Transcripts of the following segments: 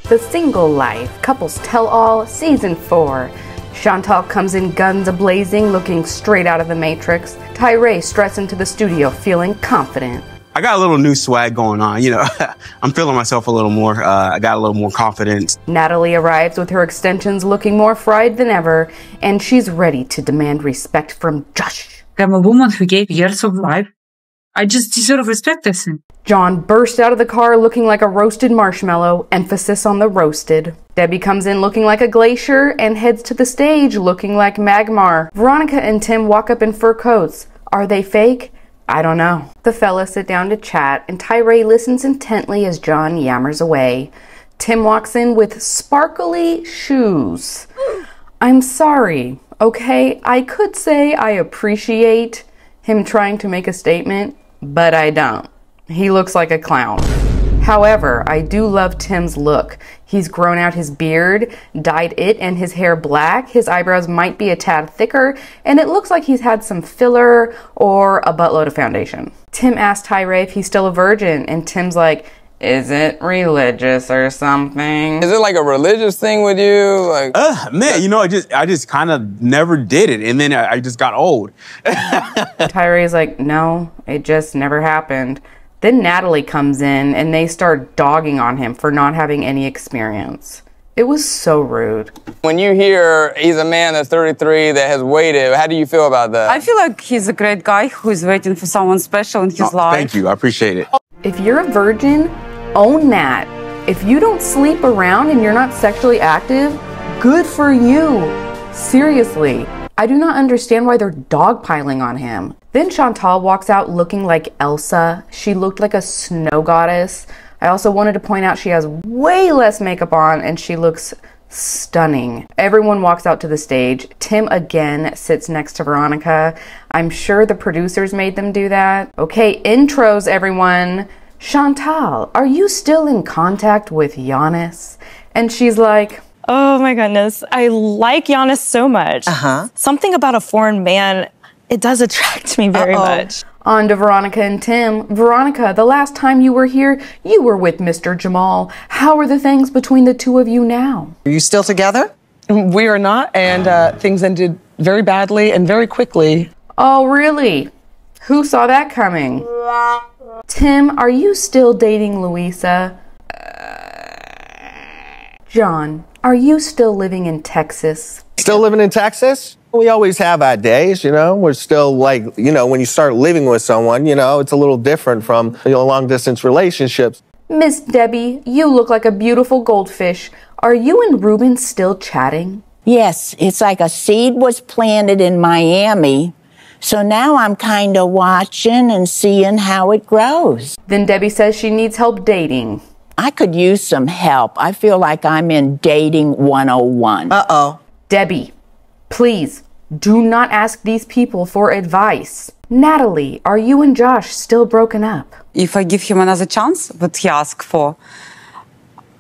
The Single Life, Couples Tell All, Season 4. Chantal comes in guns a-blazing, looking straight out of the Matrix. Tyree strutts into the studio, feeling confident. I got a little new swag going on, you know. I'm feeling myself a little more. I got a little more confidence. Natalie arrives with her extensions looking more fried than ever, and she's ready to demand respect from Josh. I'm a woman who gave years of life. I just deserve respect, listen. John bursts out of the car looking like a roasted marshmallow, emphasis on the roasted. Debbie comes in looking like a glacier and heads to the stage looking like Magmar. Veronica and Tim walk up in fur coats. Are they fake? I don't know. The fellas sit down to chat, and Tyree listens intently as John yammers away. Tim walks in with sparkly shoes. I'm sorry, okay? I could say I appreciate him trying to make a statement, but I don't. He looks like a clown. However, I do love Tim's look. He's grown out his beard, dyed it and his hair black, his eyebrows might be a tad thicker, and it looks like he's had some filler or a buttload of foundation. Tim asks Tyree if he's still a virgin, and Tim's like, is it religious or something? Is it like a religious thing with you? Like, man, you know, I just kind of never did it, and then I just got old. Tyree's like, no, it just never happened. Then Natalie comes in and they start dogging on him for not having any experience. It was so rude. When you hear he's a man that's 33 that has waited, how do you feel about that? I feel like he's a great guy who is waiting for someone special in his life. Thank you, I appreciate it. If you're a virgin, own that. If you don't sleep around and you're not sexually active, good for you. Seriously, I do not understand why they're dogpiling on him. Then Chantal walks out looking like Elsa. She looked like a snow goddess. I also wanted to point out she has way less makeup on and she looks stunning. Everyone walks out to the stage. Tim again sits next to Veronica. I'm sure the producers made them do that. Okay, intros everyone. Chantal, are you still in contact with Giannis? And she's like, oh my goodness, I like Giannis so much. Something about a foreign man, it does attract me very much. On to Veronica and Tim. Veronica, the last time you were here, you were with Mr. Jamal. How are the things between the two of you now? Are you still together? We are not, and things ended very badly and very quickly. Oh, really? Who saw that coming? Tim, are you still dating Louisa? John, are you still living in Texas? Still living in Texas? We always have our days, you know. We're still like, you know, when you start living with someone, you know, it's a little different from, you know, long distance relationships. Miss Debbie, you look like a beautiful goldfish. Are you and Ruben still chatting? Yes, it's like a seed was planted in Miami. So now I'm kind of watching and seeing how it grows. Then Debbie says she needs help dating. I could use some help. I feel like I'm in dating 101. Debbie, please do not ask these people for advice. Natalie, are you and Josh still broken up? If I give him another chance, what he asked for,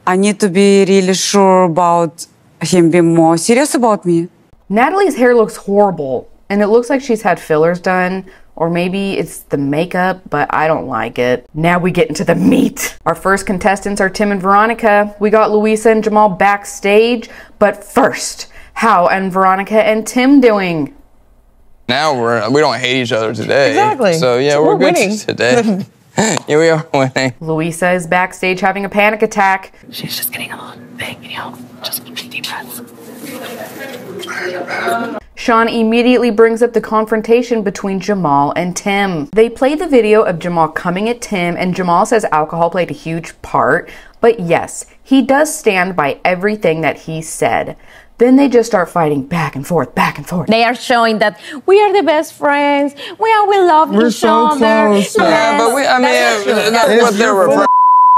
I need to be really sure about him being more serious about me. Natalie's hair looks horrible, and it looks like she's had fillers done, or maybe it's the makeup, but I don't like it. Now we get into the meat. Our first contestants are Tim and Veronica. We got Louisa and Jamal backstage, but first, how and Veronica and Tim doing? Now we don't hate each other today. Exactly. So yeah, we're good winning today. Yeah, we are winning. Louisa is backstage having a panic attack. She's just getting a little big, you know, just deep breaths. Sean immediately brings up the confrontation between Jamal and Tim. They play the video of Jamal coming at Tim, and Jamal says alcohol played a huge part, but yes, he does stand by everything that he said. Then they just start fighting back and forth, back and forth. They are showing that we are the best friends. We love each other. Close. Yeah, but that's what they're referring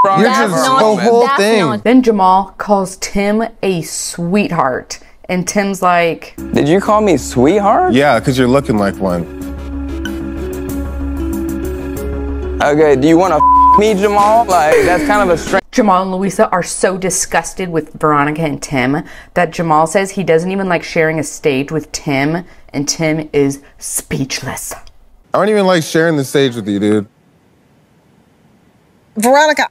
to. You're just the whole thing. Then Jamal calls Tim a sweetheart. And Tim's like, did you call me sweetheart? Yeah, because you're looking like one. Okay, do you want to me, Jamal? Like, that's kind of a strange... Jamal and Louisa are so disgusted with Veronica and Tim that Jamal says he doesn't even like sharing a stage with Tim, and Tim is speechless. I don't even like sharing the stage with you, dude. Veronica,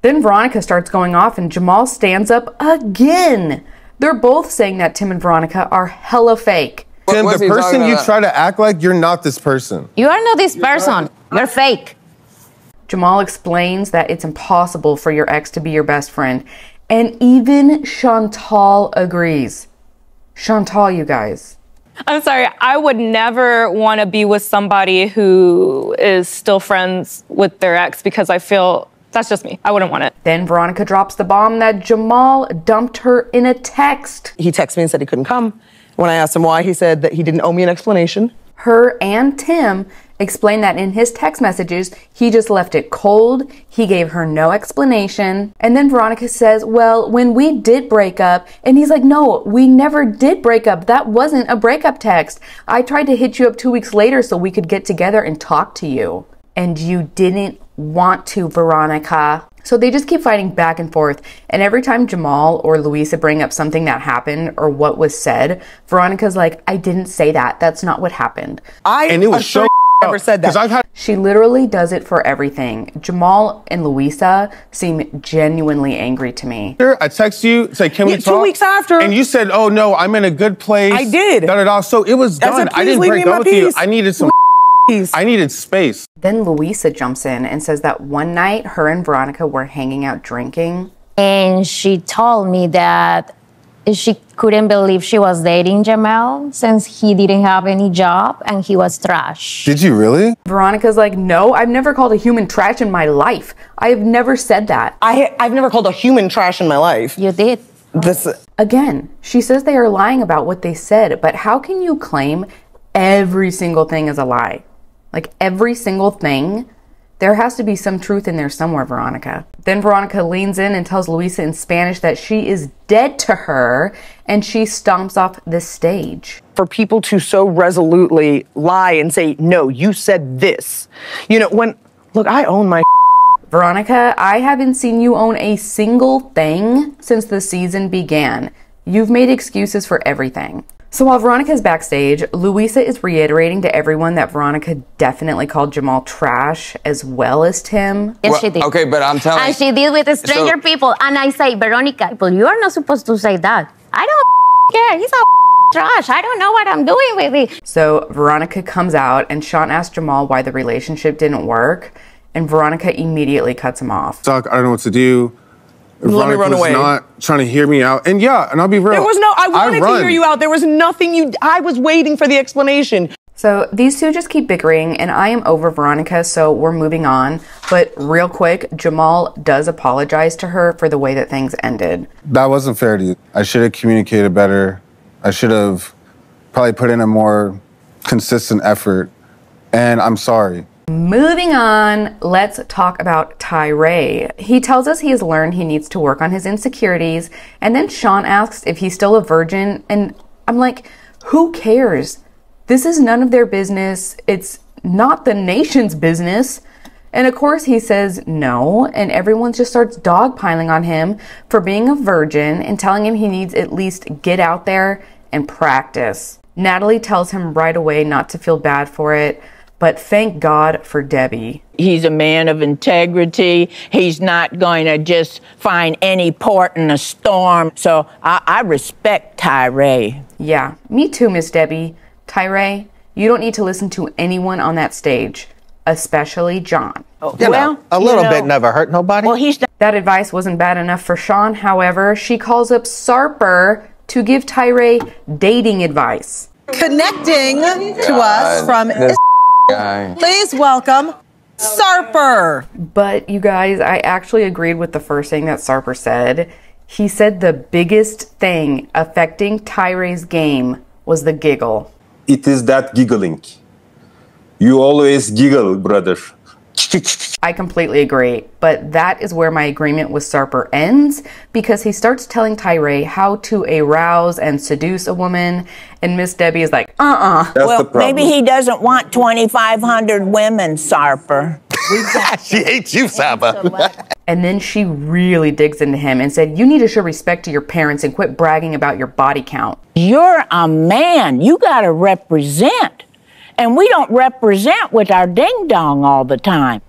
Then Veronica starts going off and Jamal stands up again. They're both saying that Tim and Veronica are hella fake. Tim, the person you try to act like, you're not this person. You are not this person. You're fake. Jamal explains that it's impossible for your ex to be your best friend. And even Chantal agrees. Chantal, you guys. I'm sorry, I would never want to be with somebody who is still friends with their ex because I feel that's just me. I wouldn't want it. Then Veronica drops the bomb that Jamal dumped her in a text. He texted me and said he couldn't come. When I asked him why, he said that he didn't owe me an explanation. Her and Tim explained that in his text messages, he just left it cold. He gave her no explanation. And then Veronica says, well, when we did break up, and he's like, no, we never did break up. That wasn't a breakup text. I tried to hit you up 2 weeks later so we could get together and talk to you. And you didn't want to, Veronica. So they just keep fighting back and forth. And every time Jamal or Luisa bring up something that happened or what was said, Veronica's like, I didn't say that. That's not what happened. And it was so never said that. She literally does it for everything. Jamal and Luisa seem genuinely angry to me. I text you, say, can we talk? 2 weeks after. And you said, oh no, I'm in a good place. I did. Da-da-da. So it was done. I didn't break up with you. I needed some I needed space. Then Luisa jumps in and says that one night her and Veronica were hanging out drinking. And she told me that she couldn't believe she was dating Jamal since he didn't have any job and he was trash. Did you really? Veronica's like, no, I've never called a human trash in my life. I have never said that. I've never called a human trash in my life. You did. Again, she says they are lying about what they said, but how can you claim every single thing is a lie? Like every single thing, there has to be some truth in there somewhere, Veronica. Then Veronica leans in and tells Luisa in Spanish that she is dead to her, and she stomps off the stage. For people to so resolutely lie and say, no, you said this. You know, look, I own my Veronica, I haven't seen you own a single thing since the season began. You've made excuses for everything. So while Veronica's backstage, Luisa is reiterating to everyone that Veronica definitely called Jamal trash as well as Tim. Yes, she did. Okay, but I'm telling you. And she did with stranger people. And I say, Veronica, but you are not supposed to say that. I don't care. He's a trash. I don't know what I'm doing with it. So Veronica comes out and Sean asks Jamal why the relationship didn't work. And Veronica immediately cuts him off. I don't know what to do. Let me run away. Was not trying to hear me out. And yeah, and I'll be real. There was no, I wanted to hear you out. There was nothing I was waiting for the explanation. So these two just keep bickering and I am over Veronica, so we're moving on. But real quick, Jamal does apologize to her for the way that things ended. That wasn't fair to you. I should have communicated better. I should have probably put in a more consistent effort. And I'm sorry. Moving on, let's talk about Tyree. He tells us he has learned he needs to work on his insecurities, and then Sean asks if he's still a virgin, and I'm like, who cares? This is none of their business. It's not the nation's business. And of course he says no, and everyone just starts dogpiling on him for being a virgin and telling him he needs at least get out there and practice. Natalie tells him right away not to feel bad for it, but thank God for Debbie. He's a man of integrity. He's not going to just find any port in a storm. So I respect Tyree. Yeah, me too, Miss Debbie. Tyree, you don't need to listen to anyone on that stage, especially John. A little bit never hurt nobody. Well, that advice wasn't bad enough for Sean, however. She calls up Sarper to give Tyree dating advice. Connecting to us from... Guy. Please welcome Sarper. But you guys, I actually agreed with the first thing that Sarper said. He said the biggest thing affecting Tyree's game was the giggle. It is that giggling. You always giggle, brother. I completely agree, but that is where my agreement with Sarper ends, because he starts telling Tyree how to arouse and seduce a woman, and Miss Debbie is like, Well, maybe he doesn't want 2,500 women, Sarper. She hates you, Sarper. And then she really digs into him and said, you need to show respect to your parents and quit bragging about your body count. You're a man. You gotta represent. And we don't represent with our ding-dong all the time.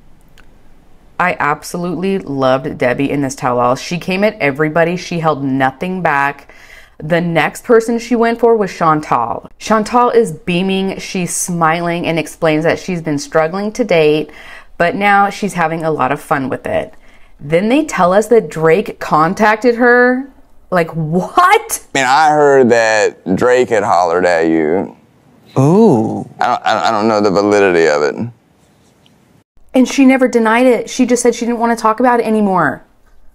I absolutely loved Debbie in this tell-all. She came at everybody. She held nothing back. The next person she went for was Chantal. Chantal is beaming. She's smiling and explains that she's been struggling to date, but now she's having a lot of fun with it. Then they tell us that Drake contacted her. Like, what? I mean, I heard that Drake had hollered at you. Ooh. I don't know the validity of it. And she never denied it. She just said she didn't want to talk about it anymore.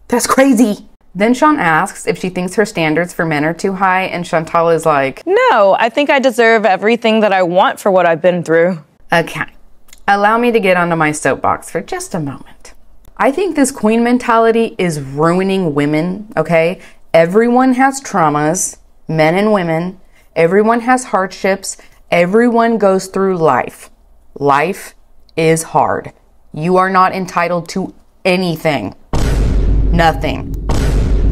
That's crazy. Then Sean asks if she thinks her standards for men are too high, and Chantal is like, No, I think I deserve everything that I want for what I've been through. Okay, allow me to get onto my soapbox for just a moment. I think this queen mentality is ruining women, okay? Everyone has traumas, men and women. Everyone has hardships. Everyone goes through life. Life is hard. You are not entitled to anything. Nothing.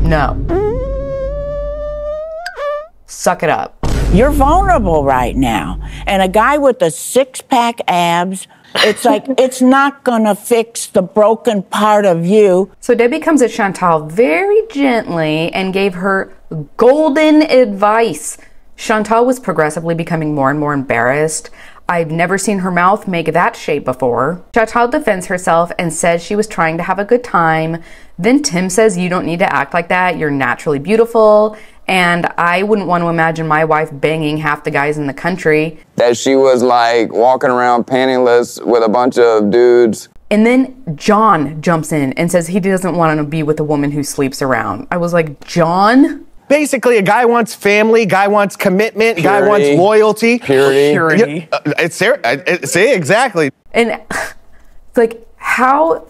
No. Suck it up. You're vulnerable right now. And a guy with a six-pack abs, it's like, it's not gonna fix the broken part of you. So Debbie comes at Chantal very gently and gave her golden advice. Chantal was progressively becoming more and more embarrassed. I've never seen her mouth make that shape before. Chantal defends herself and says she was trying to have a good time. Then Tim says, you don't need to act like that. You're naturally beautiful. And I wouldn't want to imagine my wife banging half the guys in the country. That she was like walking around pantyless with a bunch of dudes. And then John jumps in and says he doesn't want to be with a woman who sleeps around. I was like, John? Basically, a guy wants family, guy wants commitment, guy wants loyalty. Purity. See, exactly. And it's like, how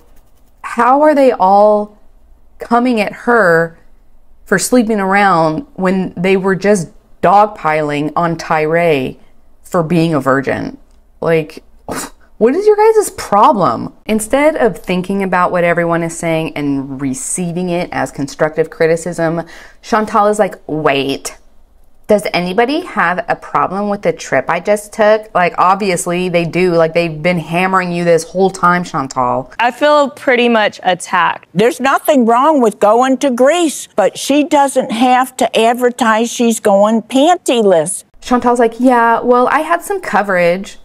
are they all coming at her for sleeping around when they were just dogpiling on Tyree for being a virgin? Like, what is your guys' problem? Instead of thinking about what everyone is saying and receiving it as constructive criticism, Chantal is like, wait, does anybody have a problem with the trip I just took? Like, obviously they do. Like, they've been hammering you this whole time, Chantal. I feel pretty much attacked. There's nothing wrong with going to Greece, but she doesn't have to advertise she's going pantyless. Chantal's like, yeah, well, I had some coverage.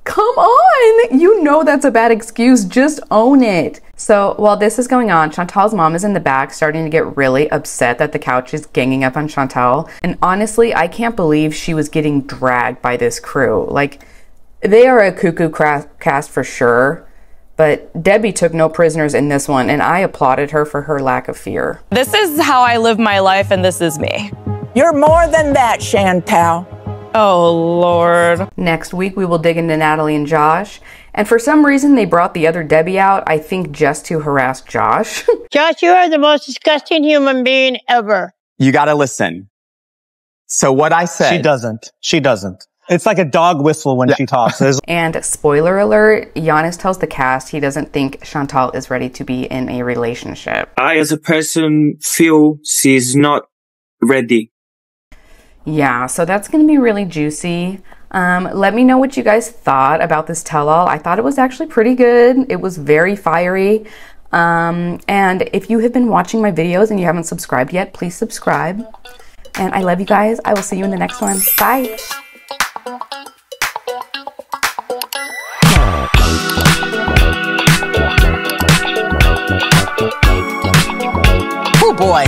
Come on! You know that's a bad excuse. Just own it. So while this is going on, Chantal's mom is in the back starting to get really upset that the couch is ganging up on Chantal. And honestly, I can't believe she was getting dragged by this crew. Like, they are a cuckoo cast for sure. But Debbie took no prisoners in this one, and I applauded her for her lack of fear. This is how I live my life, and this is me. You're more than that, Chantal. Oh, Lord. Next week, we will dig into Natalie and Josh. And for some reason, they brought the other Debbie out, I think just to harass Josh. Josh, you are the most disgusting human being ever. You gotta listen. So what I said... She doesn't. It's like a dog whistle when she talks. And spoiler alert, Giannis tells the cast he doesn't think Chantal is ready to be in a relationship. I, as a person, feel she's not ready. Yeah, so that's going to be really juicy. Let me know what you guys thought about this tell-all. I thought it was actually pretty good. It was very fiery. And if you have been watching my videos and you haven't subscribed yet, please subscribe. And I love you guys. I will see you in the next one. Bye. Oh boy.